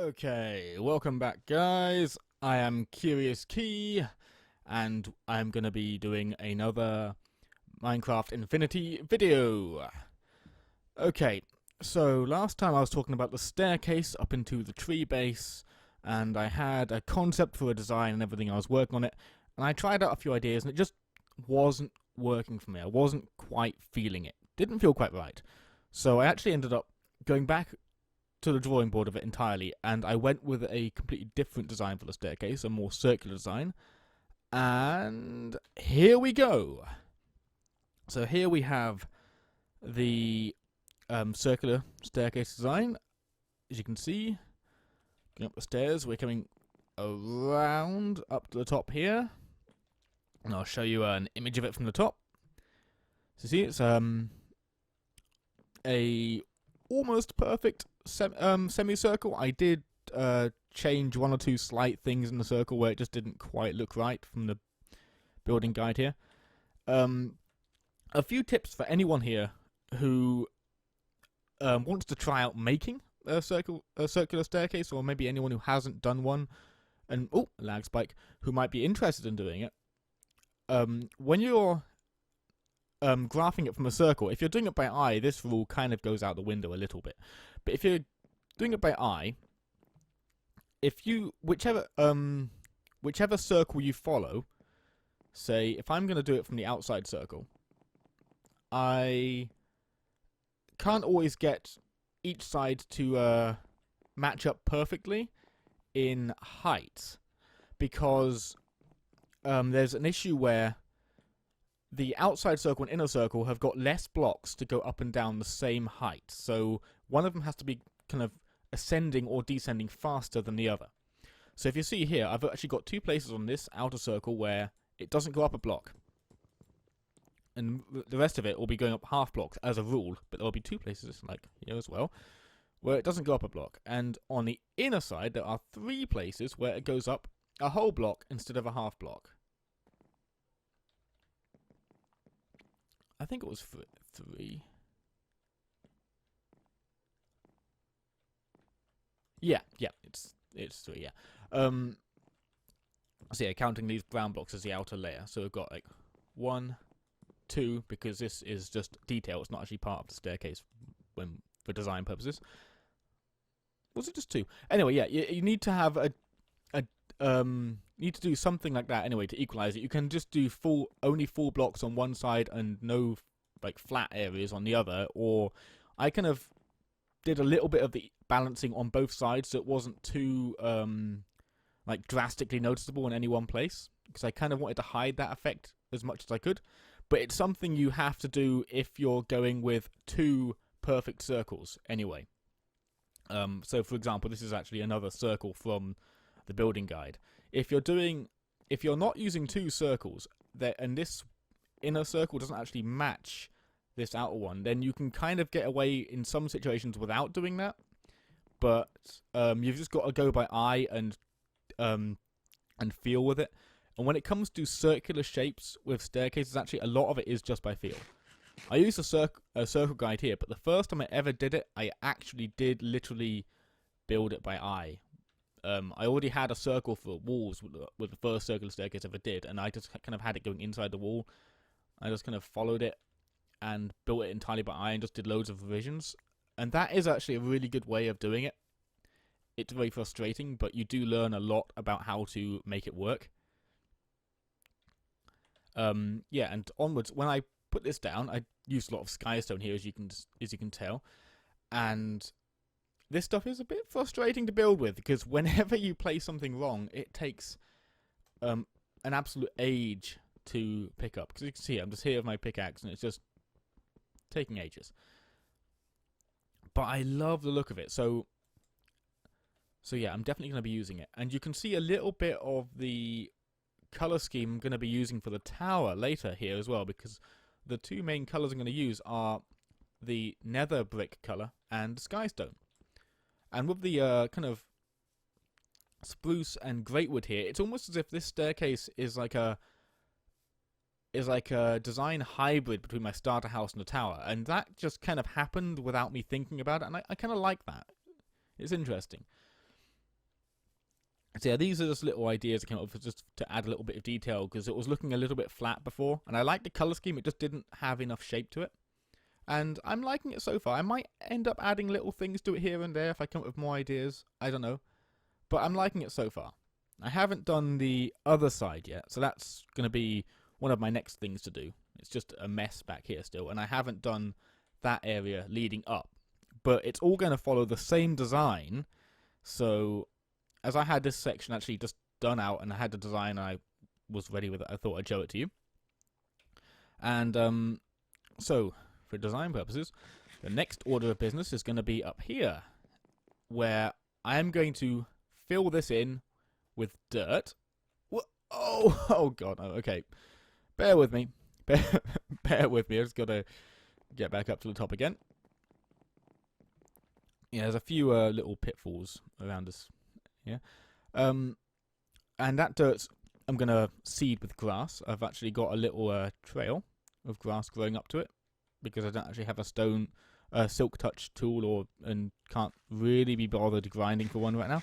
Okay, welcome back guys. I am CuriousKey and I'm going to be doing another Minecraft Infinity video. Okay, so last time I was talking about the staircase up into the tree base, and I had a concept for a design and everything. I was working on it, and I tried out a few ideas and it just wasn't working for me. I wasn't quite feeling it. Didn't feel quite right. So I actually ended up going back to the drawing board of it entirely, and I went with a completely different design for the staircase, a more circular design. And here we go. So here we have the circular staircase design. As you can see, going up the stairs, we're coming around up to the top here, and I'll show you an image of it from the top. So see, it's a almost perfect semicircle. I did change one or two slight things in the circle where it just didn't quite look right from the building guide here. A few tips for anyone here who wants to try out making a circular staircase, or maybe anyone who hasn't done one, and lag spike, who might be interested in doing it. When you're graphing it from a circle, if you're doing it by eye, this rule kind of goes out the window a little bit. But if you're doing it by eye, if you whichever circle you follow, say if I'm going to do it from the outside circle, I can't always get each side to match up perfectly in height, because there's an issue where the outside circle and inner circle have got less blocks to go up and down the same height. So one of them has to be kind of ascending or descending faster than the other. So if you see here, I've actually got two places on this outer circle where it doesn't go up a block. And the rest of it will be going up half blocks as a rule, but there will be two places, like here as well, where it doesn't go up a block. And on the inner side, there are three places where it goes up a whole block instead of a half block. I think it was three. Yeah, it's three. Yeah. So yeah, counting these brown blocks as the outer layer. So we've got like 1, 2, because this is just detail. It's not actually part of the staircase for design purposes. Was it just 2? Anyway, yeah, you need to have need to do something like that anyway to equalize it. You can just do only full blocks on one side and no like flat areas on the other, or I kind of did a little bit of the balancing on both sides so it wasn't too like drastically noticeable in any one place, because I kind of wanted to hide that effect as much as I could. But it's something you have to do if you're going with two perfect circles anyway. So for example, this is actually another circle from the building guide. If you're not using two circles, and this inner circle doesn't actually match this outer one, then you can kind of get away in some situations without doing that. But you've just got to go by eye and feel with it. And when it comes to circular shapes with staircases, actually a lot of it is just by feel. I used a circle guide here, but the first time I ever did it, I actually did literally build it by eye. I already had a circle for walls with the first circular staircase I ever did, and I just kind of had it going inside the wall. I just kind of followed it and built it entirely by eye and just did loads of revisions. And that is actually a really good way of doing it. It's very frustrating, but you do learn a lot about how to make it work. Yeah, and onwards, when I put this down, I used a lot of skystone here, as you can tell, and this stuff is a bit frustrating to build with, because whenever you place something wrong, it takes an absolute age to pick up. Because you can see, I'm just here with my pickaxe, and it's just taking ages. But I love the look of it, so yeah, I'm definitely going to be using it. And you can see a little bit of the color scheme I'm going to be using for the tower later here as well, because the two main colors I'm going to use are the nether brick color and skystone. And with the kind of spruce and greatwood here, it's almost as if this staircase is like a design hybrid between my starter house and the tower, and that just kind of happened without me thinking about it, and I kind of like that. It's interesting. So yeah, these are just little ideas I came up with just to add a little bit of detail, because it was looking a little bit flat before, and I liked the colour scheme, it just didn't have enough shape to it. And I'm liking it so far. I might end up adding little things to it here and there if I come up with more ideas, I don't know. But I'm liking it so far. I haven't done the other side yet, so that's going to be one of my next things to do. It's just a mess back here still, and I haven't done that area leading up. But it's all going to follow the same design, so as I had this section actually just done out and I had the design, I was ready with it, I thought I'd show it to you. And so, for design purposes, the next order of business is going to be up here, where I am going to fill this in with dirt. Oh god, oh, okay. Bear with me. Bear with me, I just got to get back up to the top again. Yeah, there's a few little pitfalls around us. Yeah. And that dirt I'm going to seed with grass. I've actually got a little trail of grass growing up to it, because I don't actually have a stone silk touch tool and can't really be bothered grinding for one right now.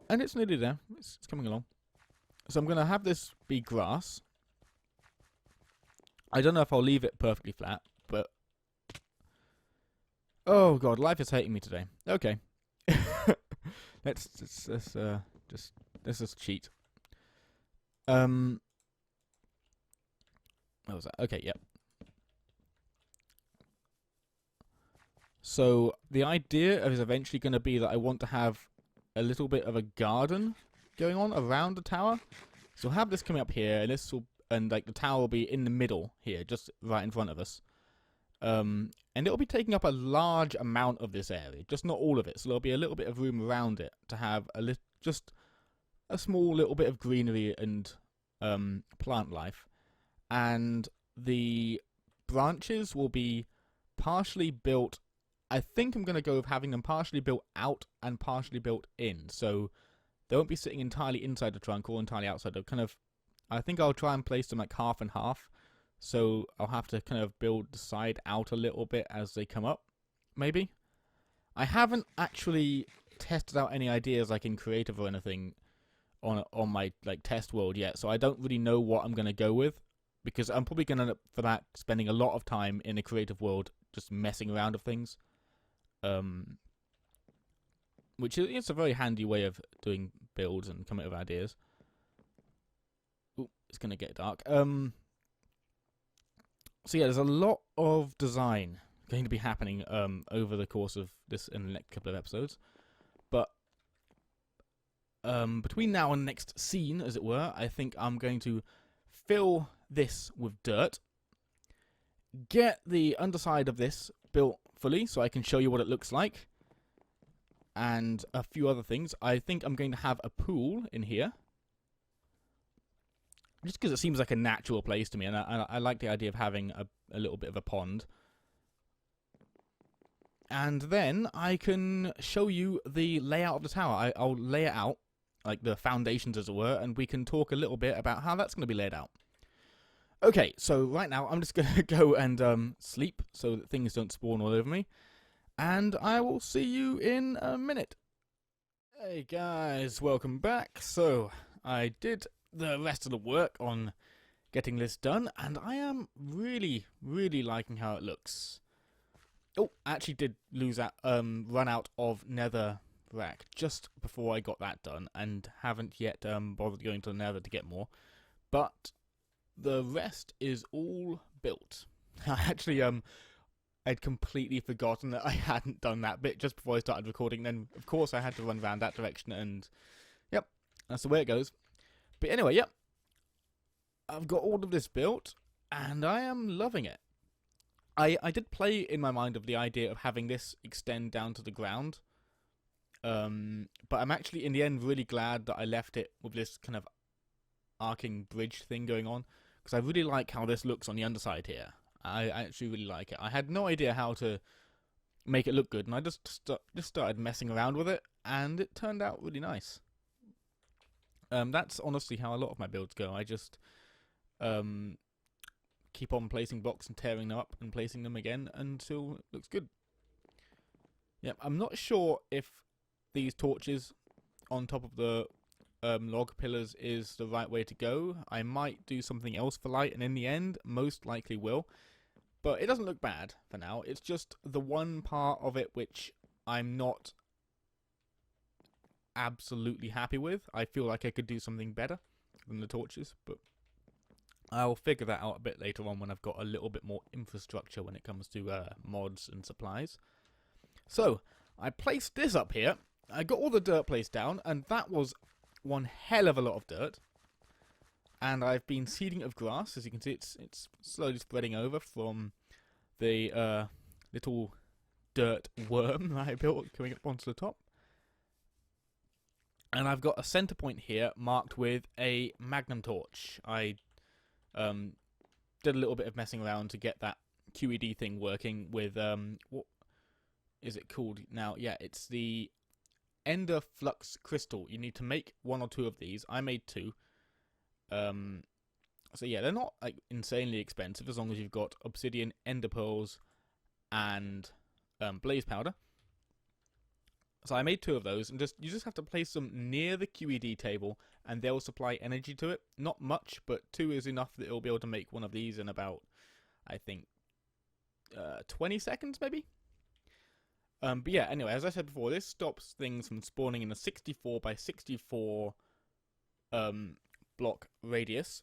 And it's nearly there. It's coming along. So I'm going to have this be grass. I don't know if I'll leave it perfectly flat, but... Oh god, life is hating me today. Okay. let's just cheat. What was that? Okay, yep. So the idea is eventually going to be that I want to have a little bit of a garden going on around the tower. So I'll have this coming up here, and like the tower will be in the middle here, just right in front of us. And it'll be taking up a large amount of this area, just not all of it. So there'll be a little bit of room around it to have just a small little bit of greenery and plant life. And the branches will be partially built. I think I'm going to go with having them partially built out and partially built in. So they won't be sitting entirely inside the trunk or entirely outside. I think I'll try and place them like half and half. So I'll have to kind of build the side out a little bit as they come up, maybe. I haven't actually tested out any ideas like in creative or anything on my like test world yet, so I don't really know what I'm going to go with, because I'm probably going to end up for that spending a lot of time in the creative world just messing around with things. Which is a very handy way of doing builds and coming up with ideas. Ooh, it's going to get dark. So yeah, there's a lot of design going to be happening over the course of this in the next couple of episodes. But between now and the next scene, as it were, I think I'm going to fill this with dirt, get the underside of this built fully so I can show you what it looks like, and a few other things. I think I'm going to have a pool in here, just because it seems like a natural place to me, and I like the idea of having a little bit of a pond. And then I can show you the layout of the tower. I'll lay it out, like the foundations as it were, and we can talk a little bit about how that's going to be laid out. Okay, so right now I'm just going to go and sleep so that things don't spawn all over me. And I will see you in a minute. Hey guys, welcome back. So, I did the rest of the work on getting this done, and I am really, really liking how it looks. Oh, I actually did run out of nether rack just before I got that done, and haven't yet bothered going to the nether to get more. But the rest is all built. I actually I'd completely forgotten that I hadn't done that bit just before I started recording. Then, of course, I had to run around that direction, and yep, that's the way it goes. But anyway, yep, I've got all of this built, and I am loving it. I did play in my mind of the idea of having this extend down to the ground, but I'm actually, in the end, really glad that I left it with this kind of arcing bridge thing going on, because I really like how this looks on the underside here. I actually really like it. I had no idea how to make it look good, and I just started messing around with it, and it turned out really nice. That's honestly how a lot of my builds go. I just keep on placing blocks and tearing them up and placing them again until it looks good. Yep, I'm not sure if these torches on top of the log pillars is the right way to go. I might do something else for light, and in the end, most likely will. But it doesn't look bad for now. It's just the one part of it which I'm not absolutely happy with. I feel like I could do something better than the torches, but I'll figure that out a bit later on when I've got a little bit more infrastructure when it comes to mods and supplies. So, I placed this up here. I got all the dirt placed down, and that was one hell of a lot of dirt. And I've been seeding it of grass. As you can see, it's slowly spreading over from the little dirt worm that I built coming up onto the top. And I've got a center point here marked with a magnum torch. I did a little bit of messing around to get that QED thing working with, what is it called now? Yeah, it's the Ender Flux Crystal. You need to make 1 or 2 of these. I made 2. So yeah, they're not like insanely expensive as long as you've got obsidian, ender pearls, and blaze powder. So I made 2 of those, and you just have to place them near the QED table, and they'll supply energy to it. Not much, but 2 is enough that it'll be able to make one of these in about, I think, 20 seconds maybe. But yeah, anyway, as I said before, this stops things from spawning in a 64 by 64 block radius.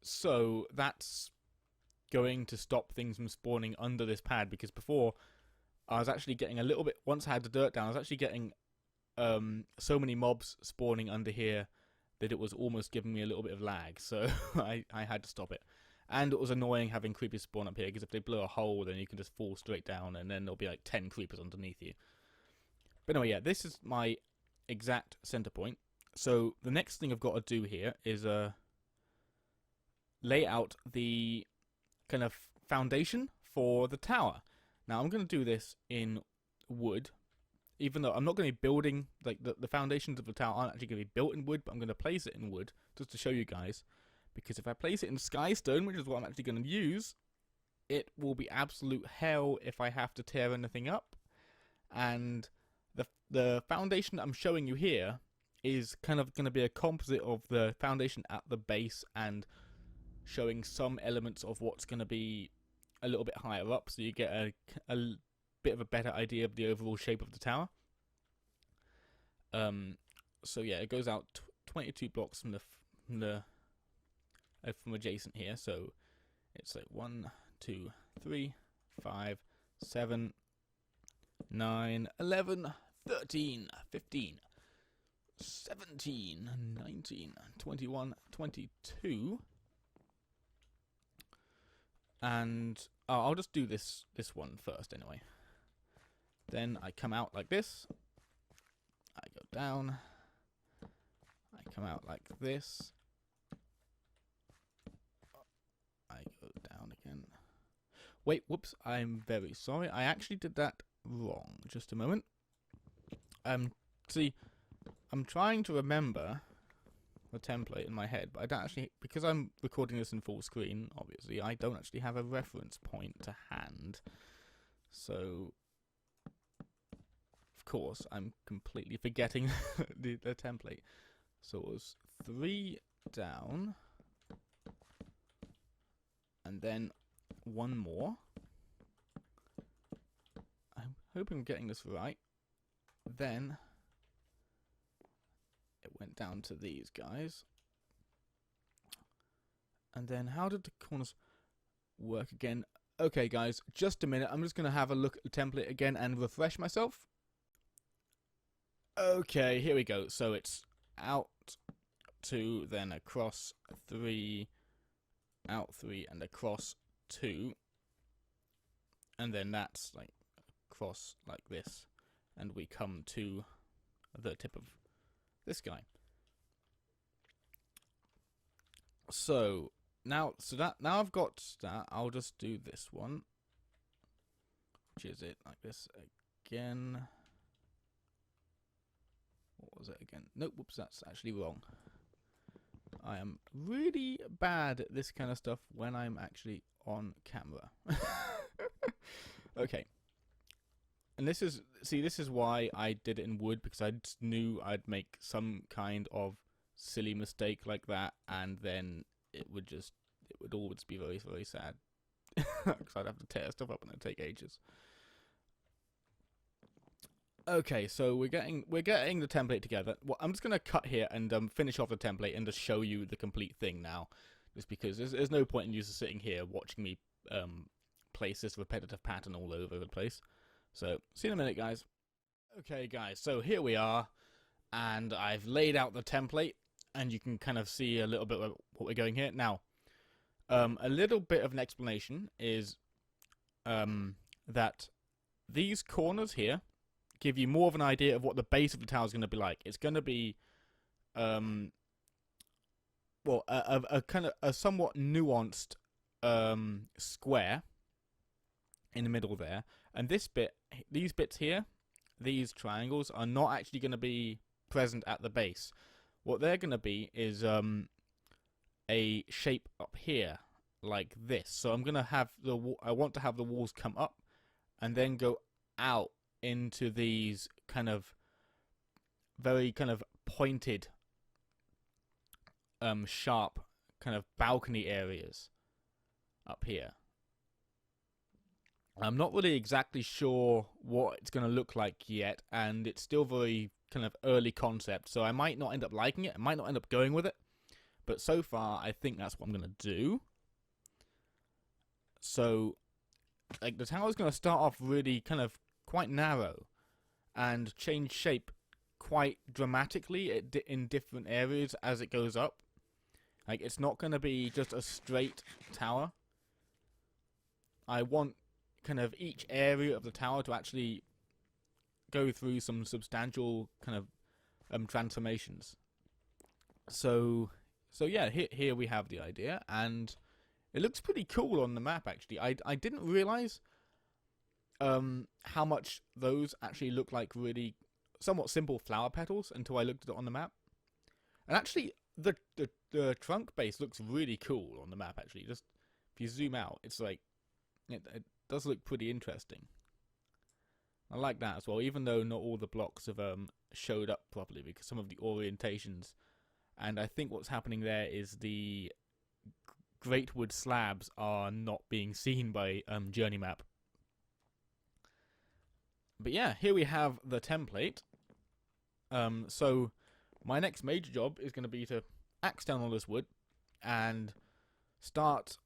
So that's going to stop things from spawning under this pad, because before I was actually getting a little bit, once I had the dirt down, I was actually getting so many mobs spawning under here that it was almost giving me a little bit of lag, so I had to stop it. And it was annoying having creepers spawn up here, because if they blow a hole, then you can just fall straight down, and then there'll be like 10 creepers underneath you. But anyway, yeah, this is my exact center point. So the next thing I've got to do here is lay out the kind of foundation for the tower. Now I'm going to do this in wood, even though I'm not going to be building, like the foundations of the tower aren't actually going to be built in wood, but I'm going to place it in wood just to show you guys. Because if I place it in skystone, which is what I'm actually going to use, it will be absolute hell if I have to tear anything up. And the foundation that I'm showing you here is kind of going to be a composite of the foundation at the base and showing some elements of what's going to be a little bit higher up, so you get a bit of a better idea of the overall shape of the tower. So yeah, it goes out 22 blocks from from adjacent here, so it's like 1, 2, 3, 5, 7, 9, 11, 13, 15, 17, 19, 21, 22. And I'll just do this one first anyway. Then I come out like this. I go down. I come out like this. I go down again. Wait, whoops, I'm very sorry. I actually did that wrong. Just a moment. See, I'm trying to remember the template in my head, but I don't actually, because I'm recording this in full screen, obviously, I don't actually have a reference point to hand. So, of course, I'm completely forgetting the template. So it was 3 down, and then 1 more. I hope I'm getting this right. Then it went down to these guys. And then how did the corners work again? Okay, guys, just a minute. I'm just going to have a look at the template again and refresh myself. Okay, here we go. So it's out 2, then across 3, out 3, and across 2. And then that's like across like this. And we come to the tip of this guy. So now I've got that. I'll just do this one, which is it like this again. What was it again? Nope, whoops, that's actually wrong. I am really bad at this kind of stuff when I'm actually on camera. Okay. And this is why I did it in wood, because I just knew I'd make some kind of silly mistake like that, and then it would always be very, very sad. Because I'd have to tear stuff up and it'd take ages. Okay, so we're getting the template together. Well, I'm just gonna cut here and finish off the template and just show you the complete thing now, just because there's no point in you just sitting here watching me place this repetitive pattern all over the place. So see you in a minute, guys. Okay, guys. So here we are, and I've laid out the template, and you can kind of see a little bit of what we're going here now. A little bit of an explanation is that these corners here give you more of an idea of what the base of the tower is going to be like. It's going to be, well, a kind of a somewhat nuanced square in the middle there, and these bits here, these triangles, are not actually going to be present at the base. What they're going to be is a shape up here like this. So I'm going to have I want to have the walls come up and then go out into these kind of very kind of pointed sharp kind of balcony areas up here. I'm not really exactly sure what it's going to look like yet, and it's still very kind of early concept, so I might not end up liking it, I might not end up going with it, but so far I think that's what I'm going to do. So like the tower's going to start off really kind of quite narrow and change shape quite dramatically in different areas as it goes up. Like, it's not going to be just a straight tower. I want kind of each area of the tower to actually go through some substantial kind of transformations. So yeah, here we have the idea, and it looks pretty cool on the map, actually. I didn't realize how much those actually look like really somewhat simple flower petals until I looked at it on the map. And actually, the trunk base looks really cool on the map, actually. Just if you zoom out, it's like it does look pretty interesting. I like that as well, even though not all the blocks have showed up properly because some of the orientations. And I think what's happening there is the great wood slabs are not being seen by Journey Map. But yeah, here we have the template. So my next major job is going to be to axe down all this wood and start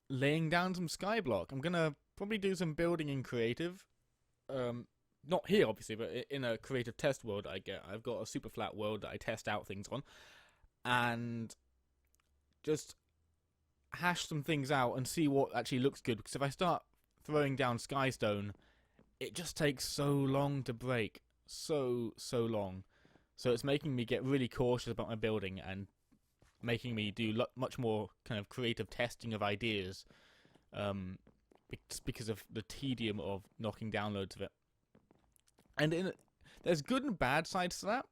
laying down some skyblock. I'm going to probably do some building in creative. Not here, obviously, but in a creative test world I've got a super flat world that I test out things on. And just hash some things out and see what actually looks good. Because if I start throwing down skystone, it just takes so long to break. So long. So it's making me get really cautious about my building and making me do much more kind of creative testing of ideas. Just because of the tedium of knocking down loads of it. And there's good and bad sides to that,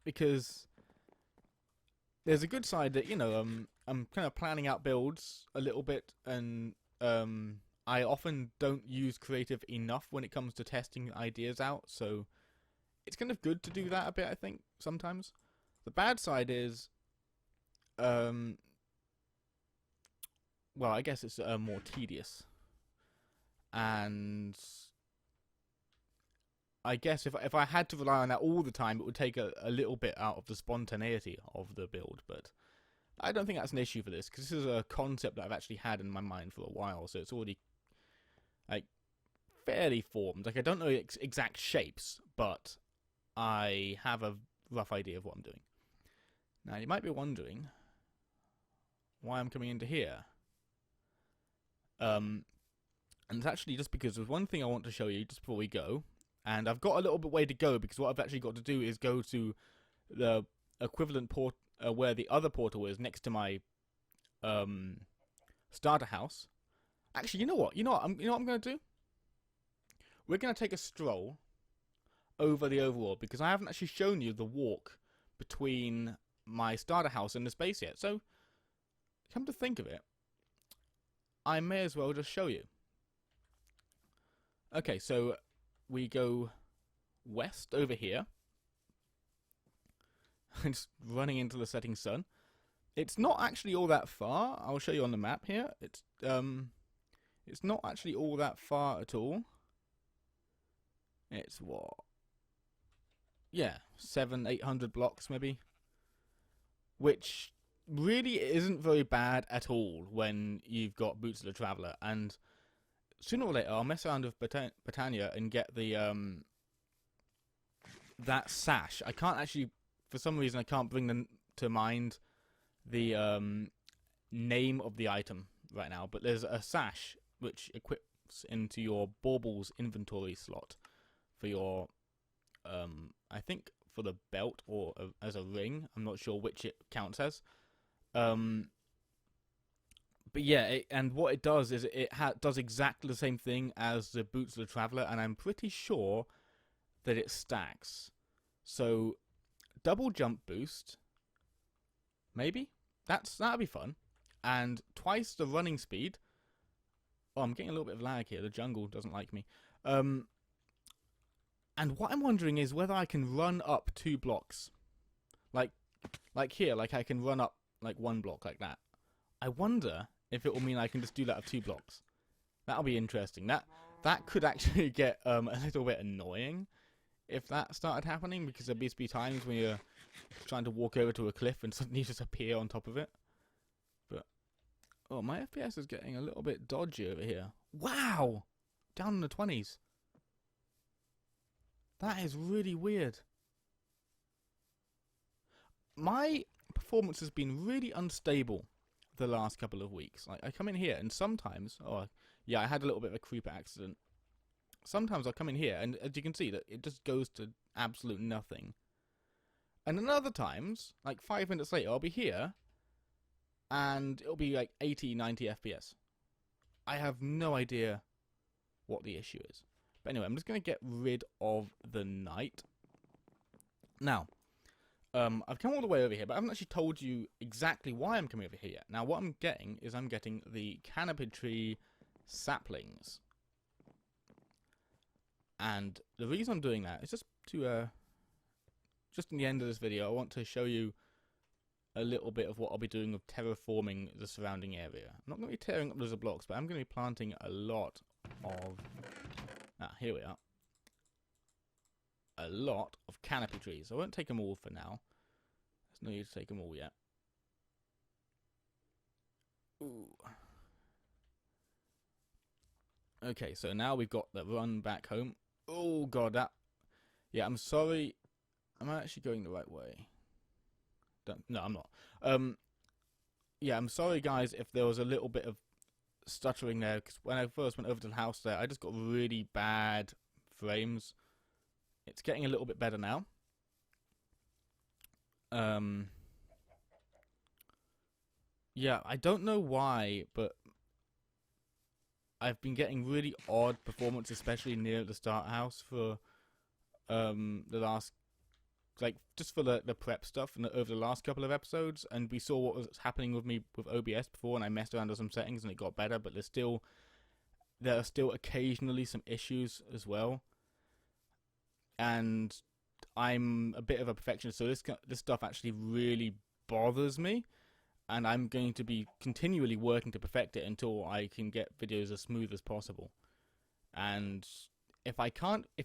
because there's a good side that, you know, I'm kind of planning out builds a little bit, and I often don't use creative enough when it comes to testing ideas out, so it's kind of good to do that a bit, I think, sometimes. The bad side is, well, I guess it's more tedious. And I guess if I had to rely on that all the time, it would take a little bit out of the spontaneity of the build. But I don't think that's an issue for this, because this is a concept that I've actually had in my mind for a while, so it's already like fairly formed. Like, I don't know exact shapes, but I have a rough idea of what I'm doing. Now, you might be wondering why I'm coming into here. And it's actually just because there's one thing I want to show you just before we go. And I've got a little bit way to go, because what I've actually got to do is go to the equivalent port where the other portal is, next to my starter house. Actually, you know what I'm going to do? We're going to take a stroll over the overworld, because I haven't actually shown you the walk between my starter house and this base yet. So, come to think of it, I may as well just show you. Okay, so we go west over here. It's running into the setting sun. It's not actually all that far. I'll show you on the map here. It's not actually all that far at all. It's what? Yeah, 700-800 blocks maybe. Which really isn't very bad at all when you've got Boots of the Traveller. And sooner or later, I'll mess around with Britannia and get the that sash. I can't actually, for some reason, I can't bring them to mind the name of the item right now. But there's a sash which equips into your Baubles inventory slot for your, I think for the belt or as a ring. I'm not sure which it counts as. But yeah, and what it does is it does exactly the same thing as the Boots of the Traveller, and I'm pretty sure that it stacks. So, double jump boost, maybe? That'd be fun. And twice the running speed. Oh, I'm getting a little bit of lag here. The jungle doesn't like me. And what I'm wondering is whether I can run up 2 blocks. Like here, like I can run up like 1 block like that. I wonder if it will mean I can just do that of 2 blocks. That'll be interesting. That could actually get a little bit annoying if that started happening, because there used to be times when you're trying to walk over to a cliff and suddenly you just appear on top of it. But oh, my FPS is getting a little bit dodgy over here. Wow! Down in the 20s. That is really weird. My performance has been really unstable the last couple of weeks. Like, I come in here and sometimes, oh yeah, I had a little bit of a creeper accident. Sometimes I'll come in here and as you can see that it just goes to absolute nothing. And then other times, like 5 minutes later, I'll be here and it'll be like 80, 90 FPS. I have no idea what the issue is. But anyway, I'm just going to get rid of the night. Now, I've come all the way over here, but I haven't actually told you exactly why I'm coming over here yet. Now, what I'm getting is I'm getting the canopy tree saplings. And the reason I'm doing that is just to, just in the end of this video, I want to show you a little bit of what I'll be doing with terraforming the surrounding area. I'm not going to be tearing up loads of blocks, but I'm going to be planting a lot of... Ah, here we are. A lot of canopy trees. I won't take them all for now. There's no need to take them all yet. Ooh. Okay, so now we've got the run back home. Oh god, that... Yeah, I'm sorry. Am I actually going the right way? No, I'm not. Yeah, I'm sorry guys if there was a little bit of stuttering there, because when I first went over to the house there, I just got really bad frames. It's getting a little bit better now. Yeah, I don't know why, but I've been getting really odd performance, especially near the start house for the last, like, just for the prep stuff and over the last couple of episodes. And we saw what was happening with me with OBS before, and I messed around with some settings and it got better, but there are still occasionally some issues as well. And I'm a bit of a perfectionist, so this stuff actually really bothers me, and I'm going to be continually working to perfect it until I can get videos as smooth as possible. And if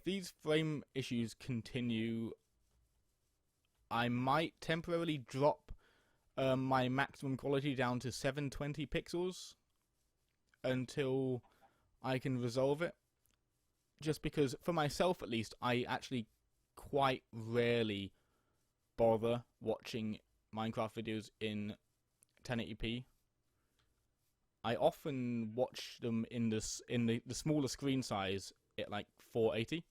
these frame issues continue, I might temporarily drop my maximum quality down to 720 pixels until I can resolve it. Just because, for myself at least, I actually quite rarely bother watching Minecraft videos in 1080p. I often watch them in the smaller screen size at like 480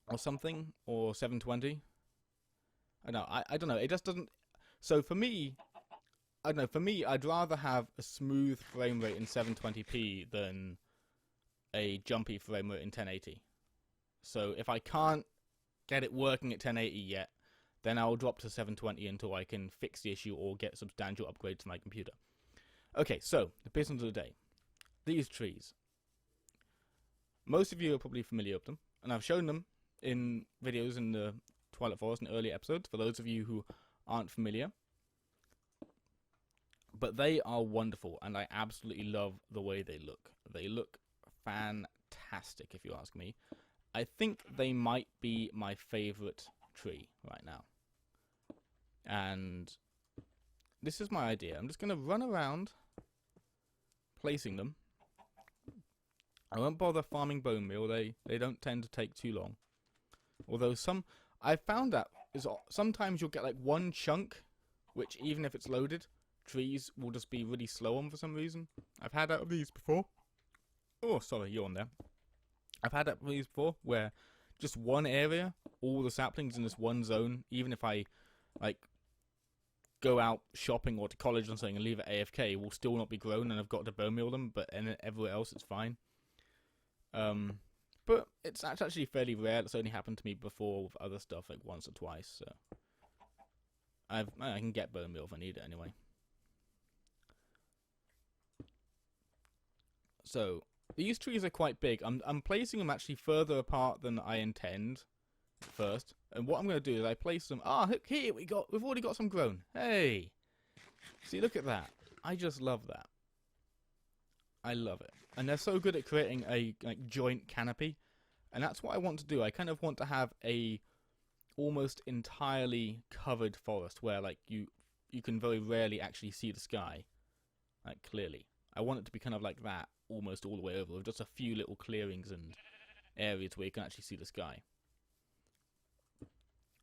or something, or 720. I don't know. It just doesn't. So for me, I don't know. For me, I'd rather have a smooth frame rate in 720p than a jumpy frame rate in 1080. So if I can't get it working at 1080 yet, then I'll drop to 720 until I can fix the issue or get substantial upgrades to my computer. Okay, so the business of the day. These trees. Most of you are probably familiar with them, and I've shown them in videos in the Twilight Forest in early episodes, for those of you who aren't familiar. But they are wonderful, and I absolutely love the way they look. They look fantastic, if you ask me. I think they might be my favourite tree right now. And this is my idea. I'm just going to run around placing them. I won't bother farming bone meal. They don't tend to take too long. Although I found that sometimes you'll get like one chunk, which even if it's loaded, trees will just be really slow on for some reason. I've had out of these before. Oh, sorry, you're on there. I've had out of these before where just one area, all the saplings in this one zone, even if I like go out shopping or to college or something and leave it AFK, will still not be grown, and I've got to bone meal them. But everywhere else, it's fine. But it's actually fairly rare. It's only happened to me before with other stuff, like once or twice. So I can get bone meal if I need it anyway. So these trees are quite big. I'm placing them actually further apart than I intend first. And what I'm going to do is I place them. Here we've already got some grown. Hey, see, look at that. I just love that. I love it. And they're so good at creating a joint canopy. And that's what I want to do. I kind of want to have a almost entirely covered forest where like you can very rarely actually see the sky, like clearly. I want it to be kind of like that almost all the way over, with just a few little clearings and areas where you can actually see the sky.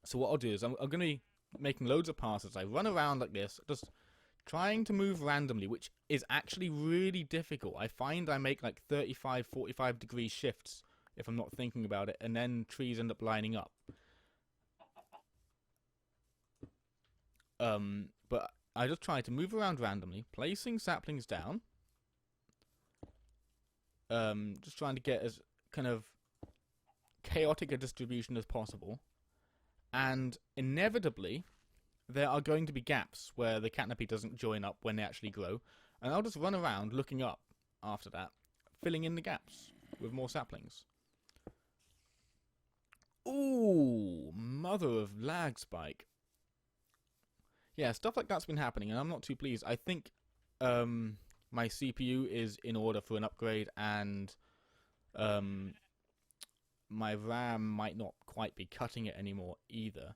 So what I'll do is I'm going to be making loads of passes. I run around like this, just trying to move randomly, which is actually really difficult. I find I make like 35, 45 degree shifts if I'm not thinking about it, and then trees end up lining up. But I just try to move around randomly, placing saplings down. Just trying to get as kind of chaotic a distribution as possible. And inevitably, there are going to be gaps where the canopy doesn't join up when they actually grow. And I'll just run around looking up after that, filling in the gaps with more saplings. Ooh, mother of lag spike. Yeah, stuff like that's been happening, and I'm not too pleased. I think my CPU is in order for an upgrade, and my RAM might not quite be cutting it anymore either.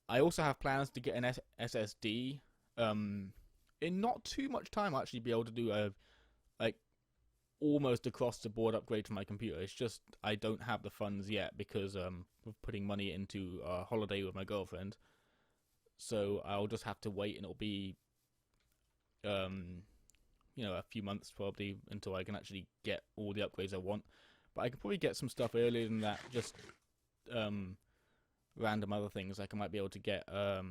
I also have plans to get an SSD. In not too much time, I'll actually be able to do a almost across the board upgrade to my computer. It's just I don't have the funds yet because of putting money into a holiday with my girlfriend. So I'll just have to wait, and it'll be a few months probably until I can actually get all the upgrades I want. But I can probably get some stuff earlier than that, just random other things. Like I might be able to get a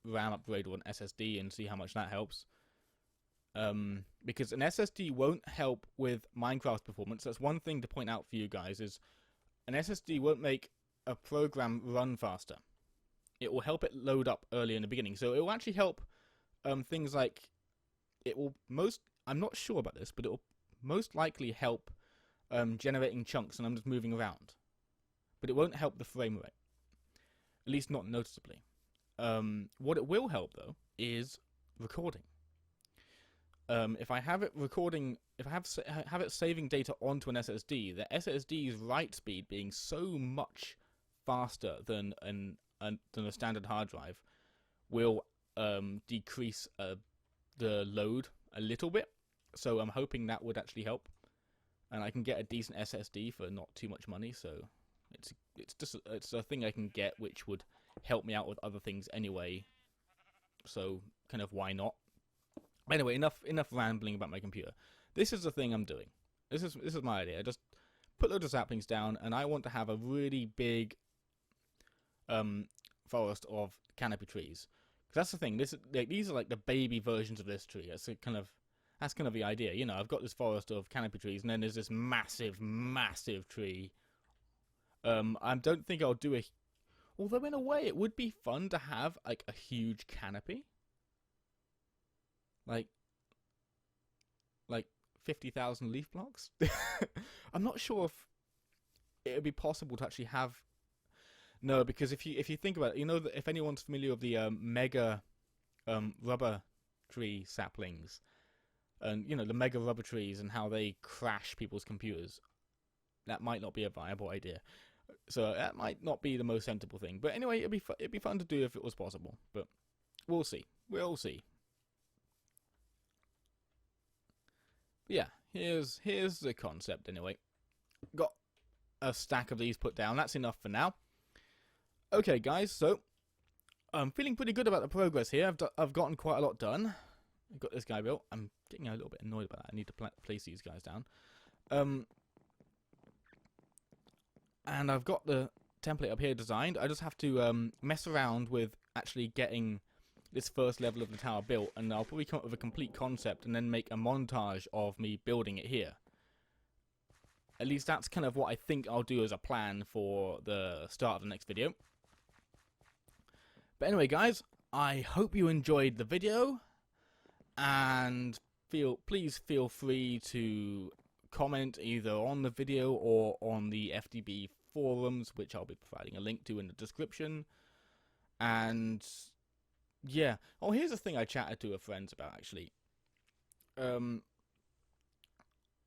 RAM upgrade or an SSD and see how much that helps. Because an SSD won't help with Minecraft performance. That's one thing to point out for you guys, is an SSD won't make a program run faster. It will help it load up early in the beginning. So it will actually help things like, I'm not sure about this, but it will most likely help generating chunks, and I'm just moving around. But it won't help the frame rate. At least not noticeably. What it will help, though, is recording. If I have it recording, if I have it saving data onto an SSD, the SSD's write speed being so much faster than a standard hard drive will decrease the load a little bit. So I'm hoping that would actually help, and I can get a decent SSD for not too much money. So it's a thing I can get, which would help me out with other things anyway. So kind of why not? Anyway, enough rambling about my computer. This is the thing I'm doing. This is my idea. I just put loads of saplings down, and I want to have a really big forest of canopy trees. Because that's the thing. These are like the baby versions of this tree. That's kind of the idea. You know, I've got this forest of canopy trees, and then there's this massive, massive tree. I don't think I'll do although in a way it would be fun to have like a huge canopy. Like 50,000 leaf blocks. I'm not sure if it would be possible to actually have. No, because if you think about it, you know that if anyone's familiar with the mega rubber tree saplings, and you know the mega rubber trees and how they crash people's computers, that might not be a viable idea. So that might not be the most sensible thing. But anyway, it'd be fun to do if it was possible. But we'll see. We'll see. But yeah, here's the concept anyway. Got a stack of these put down. That's enough for now. Okay, guys. So I'm feeling pretty good about the progress here. I've gotten quite a lot done. I've got this guy built. I'm getting a little bit annoyed about that. I need to place these guys down. And I've got the template up here designed. I just have to mess around with actually getting this first level of the tower built, and I'll probably come up with a complete concept and then make a montage of me building it here. At least that's kind of what I think I'll do as a plan for the start of the next video. But anyway, guys, I hope you enjoyed the video, and please feel free to comment either on the video or on the FDB forums, which I'll be providing a link to in the description. And yeah, oh, here's a thing I chatted to a friend about actually.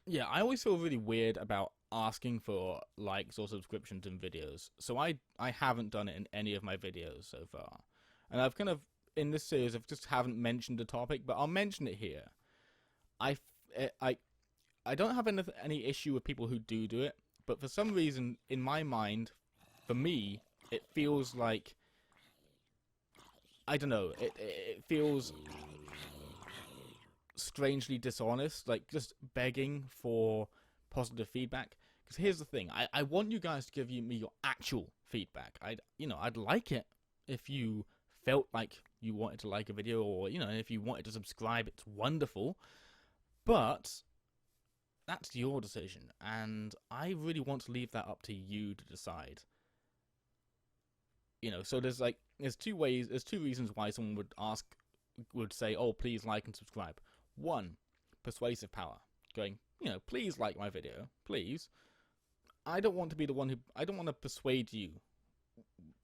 Yeah, I always feel really weird about asking for likes or subscriptions in videos, so I haven't done it in any of my videos so far. And I've kind of, in this series, I've just haven't mentioned the topic, but I'll mention it here. I don't have any issue with people who do it, but for some reason, in my mind, for me, it feels like, I don't know, it feels strangely dishonest, like just begging for positive feedback. Because here's the thing, I want you guys to give me your actual feedback. I'd like it if you felt like you wanted to like a video, or if you wanted to subscribe, it's wonderful. But that's your decision, and I really want to leave that up to you to decide. So there's two reasons why someone would say, oh, please like and subscribe. One, persuasive power. Going, please like my video, please. I don't want to be the one who, I don't want to persuade you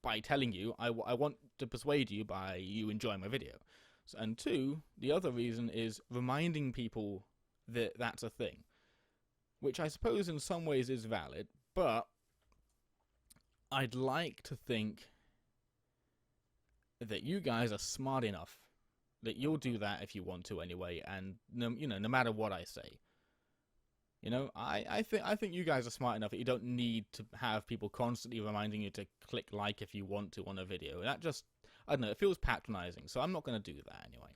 by telling you. I want to persuade you by you enjoying my video. And two, the other reason is reminding people that that's a thing, which I suppose in some ways is valid, but I'd like to think that you guys are smart enough that you'll do that if you want to anyway, and no matter what I say. I think you guys are smart enough that you don't need to have people constantly reminding you to click like if you want to on a video. That just, I don't know, it feels patronizing, so I'm not going to do that anyway.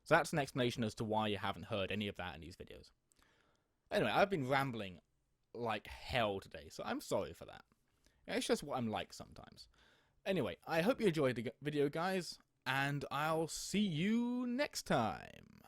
So that's an explanation as to why you haven't heard any of that in these videos. Anyway, I've been rambling like hell today, so I'm sorry for that. It's just what I'm like sometimes. Anyway, I hope you enjoyed the video, guys, and I'll see you next time.